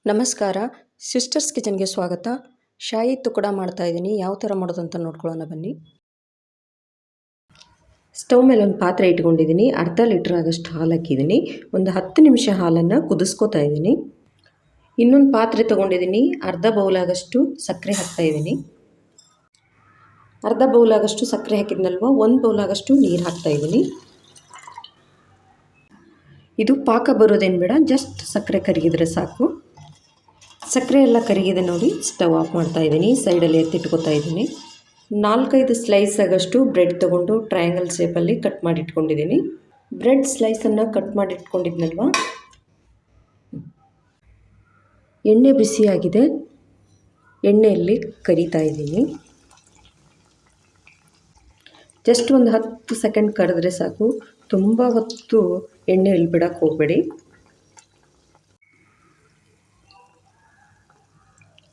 ನಮಸ್ಕಾರ. ಸಿಸ್ಟರ್ಸ್ ಕಿಚನ್ಗೆ ಸ್ವಾಗತ. ಶಾಯಿ ತುಕಡ ಮಾಡ್ತಾ ಇದ್ದೀನಿ. ಯಾವ ಥರ ಮಾಡೋದಂತ ನೋಡ್ಕೊಳ್ಳೋಣ ಬನ್ನಿ. ಸ್ಟವ್ ಮೇಲೆ ಒಂದು ಪಾತ್ರೆ ಇಟ್ಕೊಂಡಿದ್ದೀನಿ. ಅರ್ಧ ಲೀಟ್ರ್ ಆಗಷ್ಟು ಹಾಲು ಹಾಕಿದ್ದೀನಿ. ಒಂದು 10 ನಿಮಿಷ ಹಾಲನ್ನು ಕುದಿಸ್ಕೋತಾ ಇದ್ದೀನಿ. ಇನ್ನೊಂದು ಪಾತ್ರೆ ತೊಗೊಂಡಿದ್ದೀನಿ. ಅರ್ಧ ಬೌಲಾಗಷ್ಟು ಸಕ್ಕರೆ ಹಾಕ್ತಾಯಿದ್ದೀನಿ. ಅರ್ಧ ಬೌಲಾಗಷ್ಟು ಸಕ್ಕರೆ ಹಾಕಿದ್ನಲ್ವ, 1 ಬೌಲಾಗಷ್ಟು ನೀರು ಹಾಕ್ತಾಯಿದ್ದೀನಿ. ಇದು ಪಾಕ ಬರೋದೇನು ಬೇಡ, ಜಸ್ಟ್ ಸಕ್ಕರೆ ಕರಗಿದ್ರೆ ಸಾಕು. ಸಕ್ಕರೆ ಎಲ್ಲ ಕರಗಿದೆ ನೋಡಿ. ಸ್ಟವ್ ಆಫ್ ಮಾಡ್ತಾ ಇದ್ದೀನಿ. ಸೈಡಲ್ಲಿ ಎತ್ತಿಟ್ಕೊತಾ ಇದ್ದೀನಿ. 4-5 ಸ್ಲೈಸ್ ಆಗಷ್ಟು ಬ್ರೆಡ್ ತೊಗೊಂಡು ಟ್ರಯಾಂಗಲ್ ಶೇಪಲ್ಲಿ ಕಟ್ ಮಾಡಿ ಇಟ್ಕೊಂಡಿದ್ದೀನಿ. ಬ್ರೆಡ್ ಸ್ಲೈಸನ್ನು ಕಟ್ ಮಾಡಿ ಇಟ್ಕೊಂಡಿದ್ನಲ್ವ, ಎಣ್ಣೆ ಬಿಸಿಯಾಗಿದೆ. ಎಣ್ಣೆಯಲ್ಲಿ ಕರಿತಾ ಇದ್ದೀನಿ. ಜಸ್ಟ್ ಒಂದು 10 ಸೆಕೆಂಡ್ ಕರೆದ್ರೆ ಸಾಕು. ತುಂಬ ಹೊತ್ತು ಎಣ್ಣೆಯಲ್ಲಿ ಬಿಡೋಕ್ಕೆ ಹೋಗಬೇಡಿ.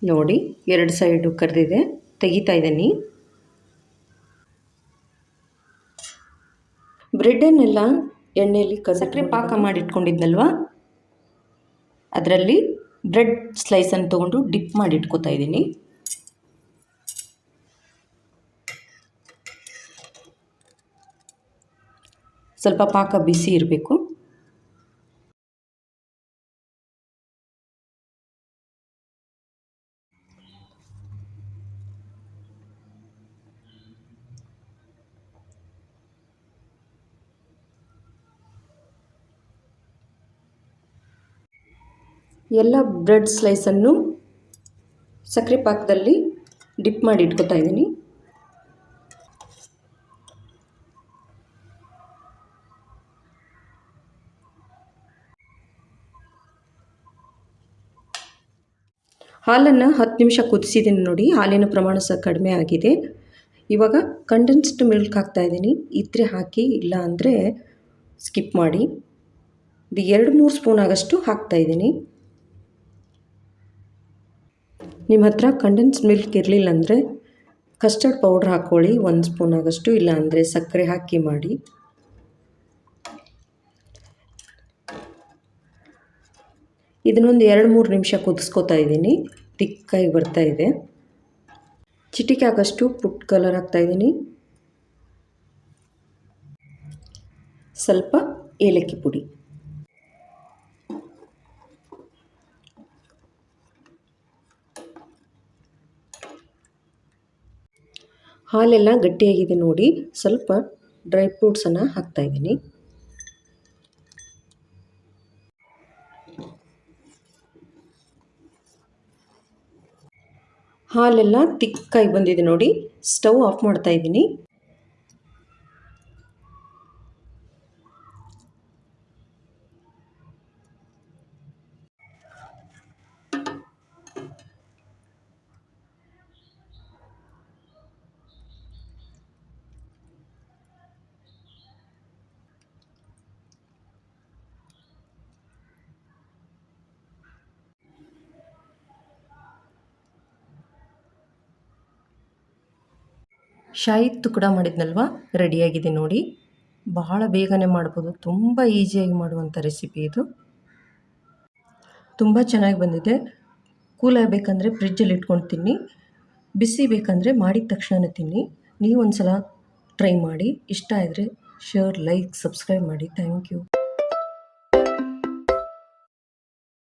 ನೋಡಿ, 2 ಸೈಡು ಕರೆದಿದೆ. ತೆಗಿತಾ ಇದ್ದೀನಿ. ಬ್ರೆಡ್ಡನ್ನೆಲ್ಲ ಎಣ್ಣೆಯಲ್ಲಿ ಸಕ್ಕರೆ ಪಾಕ ಮಾಡಿಟ್ಕೊಂಡಿದ್ನಲ್ವ, ಅದರಲ್ಲಿ ಬ್ರೆಡ್ ಸ್ಲೈಸನ್ನು ತೊಗೊಂಡು ಡಿಪ್ ಮಾಡಿ ಇಟ್ಕೋತಾ ಇದ್ದೀನಿ. ಸ್ವಲ್ಪ ಪಾಕ ಬಿಸಿ ಇರಬೇಕು. ಎಲ್ಲ ಬ್ರೆಡ್ ಸ್ಲೈಸನ್ನು ಸಕ್ಕರೆ ಪಾಕದಲ್ಲಿ ಡಿಪ್ ಮಾಡಿ ಇಟ್ಕೊತಾ ಇದ್ದೀನಿ. ಹಾಲನ್ನು 10 ನಿಮಿಷ ಕುದಿಸಿದ್ದೀನಿ ನೋಡಿ. ಹಾಲಿನ ಪ್ರಮಾಣ ಸಹ ಕಡಿಮೆ ಆಗಿದೆ. ಇವಾಗ ಕಂಡೆನ್ಸ್ಡ್ ಮಿಲ್ಕ್ ಹಾಕ್ತಾಯಿದ್ದೀನಿ. ಇದ್ರೆ ಹಾಕಿ, ಇಲ್ಲ ಅಂದರೆ ಸ್ಕಿಪ್ ಮಾಡಿ. ಇದು 2-3 ಸ್ಪೂನ್ ಆಗಷ್ಟು ಹಾಕ್ತಾಯಿದ್ದೀನಿ. ನಿಮ್ಮ ಹತ್ರ ಕಂಡೆನ್ಸ್ಡ್ ಮಿಲ್ಕ್ ಇರಲಿಲ್ಲ ಅಂದರೆ ಕಸ್ಟರ್ಡ್ ಪೌಡ್ರ್ ಹಾಕ್ಕೊಳ್ಳಿ, 1 ಸ್ಪೂನ್ ಆಗಷ್ಟು. ಇಲ್ಲ ಅಂದರೆ ಸಕ್ಕರೆ ಹಾಕಿ ಮಾಡಿ. ಇದನ್ನೊಂದು 2-3 ನಿಮಿಷ ಕುದಿಸ್ಕೋತಾ ಇದ್ದೀನಿ. ತಿಕ್ಕಾಗಿ ಬರ್ತಾ ಇದೆ. ಚಿಟಿಕೆ ಆಗಷ್ಟು ಫುಡ್ ಕಲರ್ ಹಾಕ್ತಾಯಿದ್ದೀನಿ. ಸ್ವಲ್ಪ ಏಲಕ್ಕಿ ಪುಡಿ. ಹಾಲೆಲ್ಲ ಗಟ್ಟಿಯಾಗಿದೆ ನೋಡಿ. ಸ್ವಲ್ಪ ಡ್ರೈ ಫ್ರೂಟ್ಸನ್ನು ಹಾಕ್ತಾಯಿದ್ದೀನಿ. ಹಾಲೆಲ್ಲ ತಿಕ್ಕಾಗಿ ಬಂದಿದೆ ನೋಡಿ. ಸ್ಟವ್ ಆಫ್ ಮಾಡ್ತಾ ಇದ್ದೀನಿ. ಶಾಯಿ ತುಕಡ ಮಾಡಿದ್ನಲ್ವ, ರೆಡಿಯಾಗಿದೆ ನೋಡಿ. ಬಹಳ ಬೇಗನೆ ಮಾಡ್ಬೋದು. ತುಂಬ ಈಸಿಯಾಗಿ ಮಾಡುವಂಥ ರೆಸಿಪಿ ಇದು. ತುಂಬ ಚೆನ್ನಾಗಿ ಬಂದಿದೆ. ಕೂಲ್ ಆಗಬೇಕಂದ್ರೆ ಫ್ರಿಜ್ಜಲ್ಲಿ ಇಟ್ಕೊಂಡು ತಿನ್ನಿ. ಬಿಸಿ ಬೇಕಂದರೆ ಮಾಡಿದ ತಕ್ಷಣ ತಿನ್ನಿ. ನೀವು ಒಂದು ಸಲ ಟ್ರೈ ಮಾಡಿ. ಇಷ್ಟ ಆದರೆ ಶೇರ್, ಲೈಕ್, ಸಬ್ಸ್ಕ್ರೈಬ್ ಮಾಡಿ. Thank you.